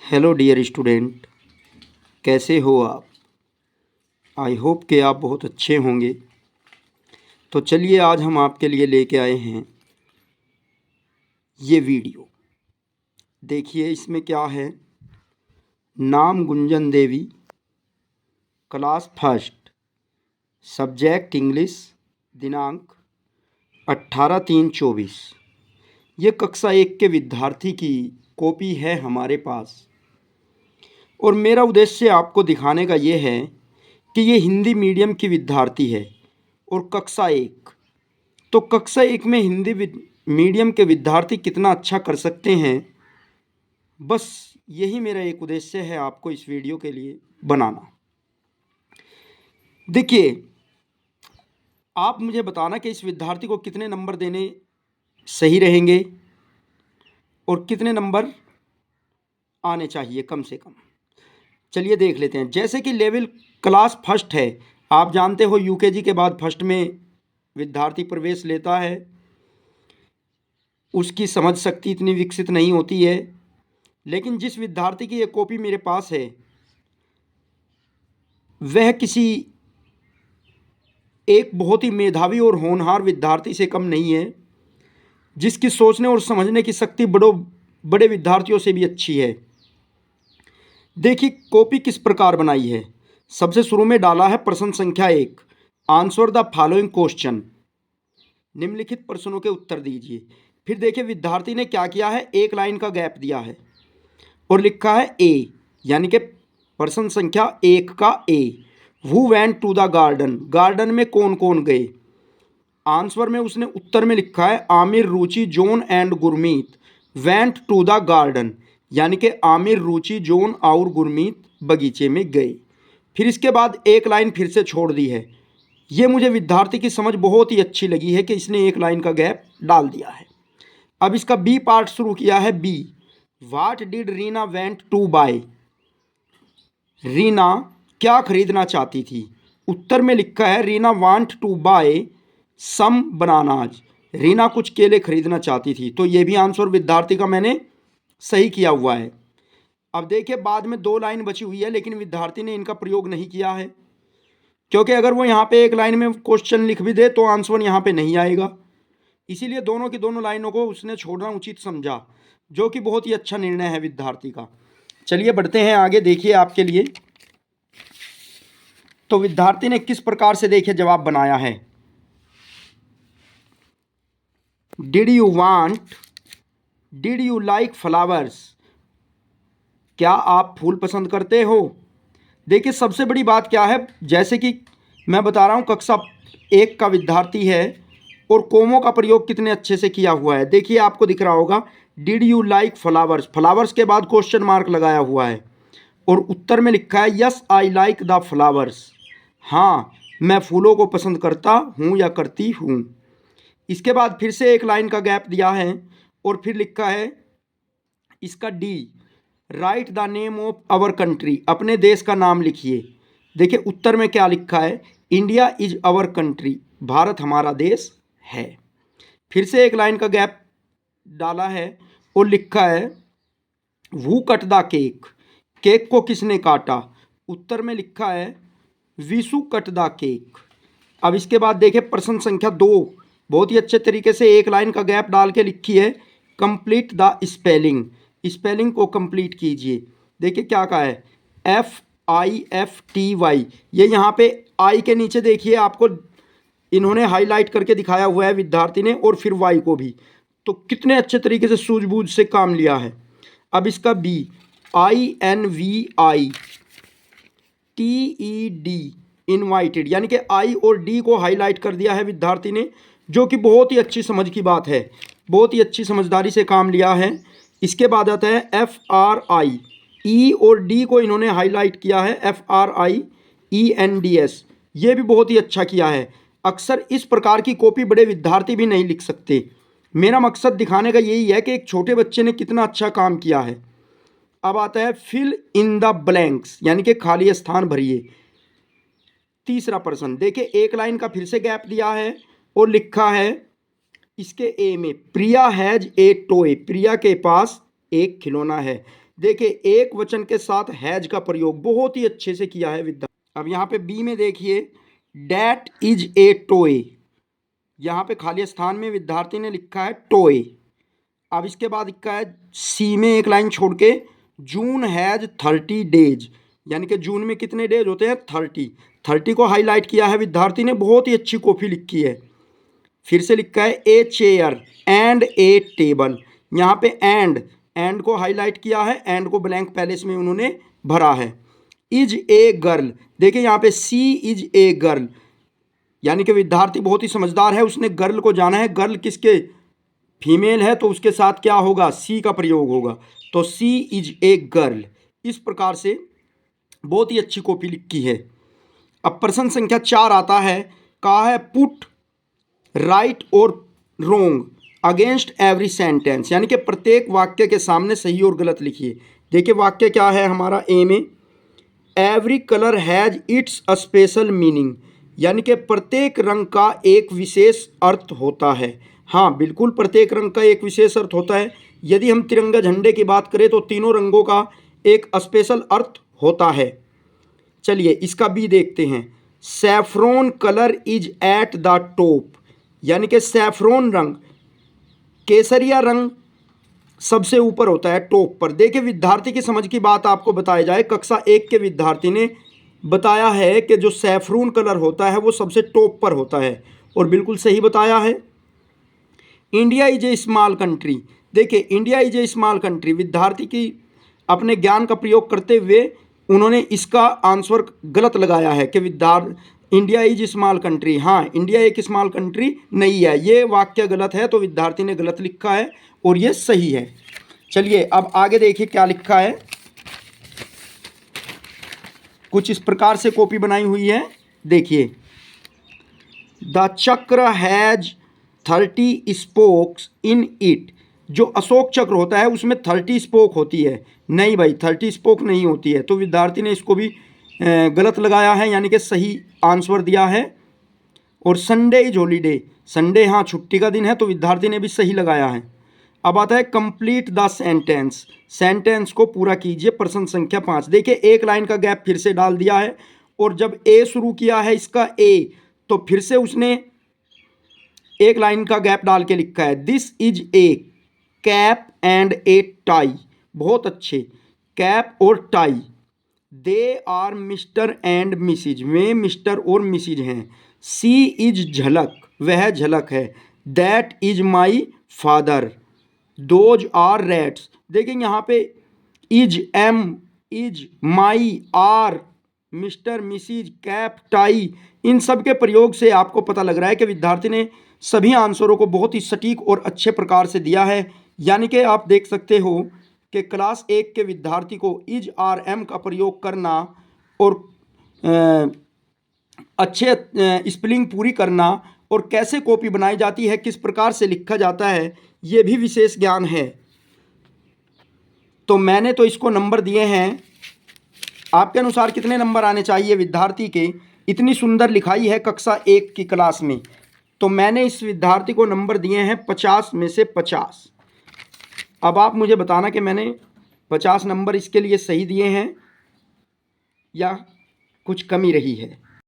Hello dear student, कैसे हो आप? आई होप कि आप बहुत अच्छे होंगे। तो चलिए आज हम आपके लिए लेके आए हैं ये वीडियो। देखिए इसमें क्या है। नाम गुंजन देवी, क्लास फर्स्ट, सब्जेक्ट इंग्लिश, दिनांक 18/3/24। ये कक्षा 1 के विद्यार्थी की कॉपी है हमारे पास। और मेरा उद्देश्य आपको दिखाने का ये है कि ये हिंदी मीडियम की विद्यार्थी है और कक्षा 1। तो कक्षा 1 में हिंदी मीडियम के विद्यार्थी कितना अच्छा कर सकते हैं, बस यही मेरा एक उद्देश्य है आपको इस वीडियो के लिए बनाना। देखिए, आप मुझे बताना कि इस विद्यार्थी को कितने नंबर देने सही रहेंगे और कितने नंबर आने चाहिए कम से कम। चलिए देख लेते हैं। जैसे कि लेवल क्लास फर्स्ट है, आप जानते हो यूकेजी के बाद फर्स्ट में विद्यार्थी प्रवेश लेता है। उसकी समझ शक्ति इतनी विकसित नहीं होती है, लेकिन जिस विद्यार्थी की ये कॉपी मेरे पास है वह किसी एक बहुत ही मेधावी और होनहार विद्यार्थी से कम नहीं है, जिसकी सोचने और समझने की शक्ति बड़े विद्यार्थियों से भी अच्छी है। देखिए कॉपी किस प्रकार बनाई है। सबसे शुरू में डाला है प्रश्न संख्या 1, आंसर द फॉलोइंग क्वेश्चन, निम्नलिखित प्रश्नों के उत्तर दीजिए। फिर देखिए विद्यार्थी ने क्या किया है, एक लाइन का गैप दिया है और लिखा है ए, यानी कि प्रश्न संख्या 1 का A. Who went to the garden, garden में कौन कौन गए। आंसर में उसने उत्तर में लिखा है Aamir, Ruchi, John and Gurmeet went to the garden, यानी कि आमिर, रुचि, जॉन और गुरमीत बगीचे में गए। फिर इसके बाद एक लाइन फिर से छोड़ दी है। ये मुझे विद्यार्थी की समझ बहुत ही अच्छी लगी है कि इसने एक लाइन का गैप डाल दिया है। अब इसका बी पार्ट शुरू किया है। B, what did Reena went to buy, Reena क्या खरीदना चाहती थी। उत्तर में लिखा है Reena want to buy some bananas, Reena कुछ केले खरीदना चाहती थी। तो ये भी आंसर विद्यार्थी का मैंने सही किया हुआ है। अब देखिए बाद में 2 लाइन बची हुई है, लेकिन विद्यार्थी ने इनका प्रयोग नहीं किया है, क्योंकि अगर वो यहाँ पे एक लाइन में क्वेश्चन लिख भी दे तो आंसर यहाँ पे नहीं आएगा। इसीलिए दोनों की दोनों लाइनों को उसने छोड़ना उचित समझा, जो कि बहुत ही अच्छा निर्णय है विद्यार्थी का। चलिए बढ़ते हैं आगे। देखिए आपके लिए तो विद्यार्थी ने किस प्रकार से देखिए जवाब बनाया है। Did you want, did you like flowers, क्या आप फूल पसंद करते हो। देखिए सबसे बड़ी बात क्या है, जैसे कि मैं बता रहा हूँ कक्षा 1 का विद्यार्थी है और कोमों का प्रयोग कितने अच्छे से किया हुआ है। देखिए आपको दिख रहा होगा did you like flowers, flowers के बाद क्वेश्चन मार्क लगाया हुआ है और उत्तर में लिखा है yes I like the flowers, हाँ मैं फूलों को पसंद करता हूँ या करती हूँ। इसके बाद फिर से एक लाइन का गैप दिया है और फिर लिखा है इसका D, write the name of our country, अपने देश का नाम लिखिए। देखिए उत्तर में क्या लिखा है, India is our country, Bharat हमारा देश है। फिर से एक लाइन का गैप डाला है और लिखा है वू कट द केक, केक को किसने काटा। उत्तर में लिखा है विशु कट द केक। अब इसके बाद देखिए प्रश्न संख्या 2, बहुत ही अच्छे तरीके से एक लाइन का गैप डाल के लिखी है कंप्लीट द स्पेलिंग, स्पेलिंग को कंप्लीट कीजिए। देखिए क्या कहा है FIFTY, ये यहाँ पे आई के नीचे देखिए आपको इन्होंने हाईलाइट करके दिखाया हुआ है विद्यार्थी ने, और फिर वाई को भी। तो कितने अच्छे तरीके से सूझबूझ से काम लिया है। अब इसका बी, INVITED, इनवाइटेड, यानी कि आई और डी को हाईलाइट कर दिया है विद्यार्थी ने, जो कि बहुत ही अच्छी समझ की बात है, बहुत ही अच्छी समझदारी से काम लिया है। इसके बाद आता है FRI, ई और डी को इन्होंने हाईलाइट किया है FRIENDS, ये भी बहुत ही अच्छा किया है। अक्सर इस प्रकार की कॉपी बड़े विद्यार्थी भी नहीं लिख सकते। मेरा मकसद दिखाने का यही है कि एक छोटे बच्चे ने कितना अच्छा काम किया है। अब आता है फिल इन द ब्लैंक्स, यानी कि खाली स्थान भरिए। तीसरा प्रश्न देखिए एक लाइन का फिर से गैप दिया है और लिखा है इसके ए में प्रिया हैज ए टॉय, प्रिया के पास एक खिलौना है, देखिए एक वचन के साथ हैज का प्रयोग बहुत ही अच्छे से किया है विद्यार्थी। अब यहाँ पे बी में देखिए डैट इज ए टॉय, यहाँ पे खाली स्थान में विद्यार्थी ने लिखा है टॉय। अब इसके बाद लिखा है सी में एक लाइन छोड़ के जून हैज 30 डेज, यानी कि जून में कितने डेज होते हैं 30 को हाईलाइट किया है विद्यार्थी ने, बहुत ही अच्छी कॉपी लिखी है। फिर से लिखा है a chair and A table, यहाँ पे एंड को हाईलाइट किया है, एंड को ब्लैंक पैलेस में उन्होंने भरा है। इज ए गर्ल, देखिए यहाँ पे सी इज ए गर्ल, यानी कि विद्यार्थी बहुत ही समझदार है, उसने गर्ल को जाना है, गर्ल किसके फीमेल है तो उसके साथ क्या होगा सी का प्रयोग होगा, तो सी इज ए गर्ल। इस प्रकार से बहुत ही अच्छी कॉपी लिखी है। अब प्रश्न संख्या 4 आता है, कहा है पुट राइट और रोंग अगेंस्ट एवरी सेंटेंस, यानी कि प्रत्येक वाक्य के सामने सही और गलत लिखिए। देखिए वाक्य क्या है हमारा ए में, every colour has it's a special meaning, यानी कि प्रत्येक रंग का एक विशेष अर्थ होता है। हाँ बिल्कुल, प्रत्येक रंग का एक विशेष अर्थ होता है। यदि हम तिरंगा झंडे की बात करें तो तीनों रंगों का एक स्पेशल अर्थ होता है। चलिए इसका बी देखते हैं, saffron colour is at the top, यानी कि सैफ्रॉन रंग, केसरिया रंग सबसे ऊपर होता है टॉप पर। देखिए विद्यार्थी की समझ की बात आपको बताई जाए, कक्षा 1 के विद्यार्थी ने बताया है कि जो सैफ्रॉन कलर होता है वो सबसे टॉप पर होता है, और बिल्कुल सही बताया है। India is a small country, देखिए India is a small country, विद्यार्थी की अपने ज्ञान का प्रयोग करते हुए उन्होंने इसका आंसर गलत लगाया है कि इंडिया इज स्मॉल कंट्री। हाँ इंडिया एक स्मॉल कंट्री नहीं है, ये वाक्य गलत है, तो विद्यार्थी ने गलत लिखा है और ये सही है। चलिए अब आगे देखिए क्या लिखा है, कुछ इस प्रकार से कॉपी बनाई हुई है। देखिए द चक्र हैज 30 स्पोक्स इन इट, जो अशोक चक्र होता है उसमें 30 स्पोक होती है, नहीं भाई 30 स्पोक नहीं होती है, तो विद्यार्थी ने इसको भी गलत लगाया है, यानी कि सही आंसर दिया है। और संडे इज हॉलीडे, संडे हाँ छुट्टी का दिन है, तो विद्यार्थी ने भी सही लगाया है। अब आता है कंप्लीट द सेंटेंस, सेंटेंस को पूरा कीजिए, प्रश्न संख्या 5। देखिए एक लाइन का गैप फिर से डाल दिया है, और जब ए शुरू किया है इसका ए, तो फिर से उसने एक लाइन का गैप डाल के लिखा है this is a cap and a tie, बहुत अच्छे, कैप और tie. They are Mr and Mrs, वे मिस्टर और मिसिज हैं। सी इज झलक, वह झलक है। That is my father, those are rats. देखिए यहाँ पे is, am, is, my, are, Mr, Mrs, cap, tie, इन सब के प्रयोग से आपको पता लग रहा है कि विद्यार्थी ने सभी आंसरों को बहुत ही सटीक और अच्छे प्रकार से दिया है। यानी कि आप देख सकते हो कि क्लास 1 के विद्यार्थी को इज, आर, एम का प्रयोग करना और अच्छे स्पेलिंग पूरी करना और कैसे कॉपी बनाई जाती है, किस प्रकार से लिखा जाता है, ये भी विशेष ज्ञान है। तो मैंने तो इसको नंबर दिए हैं, आपके अनुसार कितने नंबर आने चाहिए विद्यार्थी के, इतनी सुंदर लिखाई है कक्षा 1 की क्लास में, तो मैंने इस विद्यार्थी को नंबर दिए हैं 50 में से 50। अब आप मुझे बताना कि मैंने 50 नंबर इसके लिए सही दिए हैं या कुछ कमी रही है।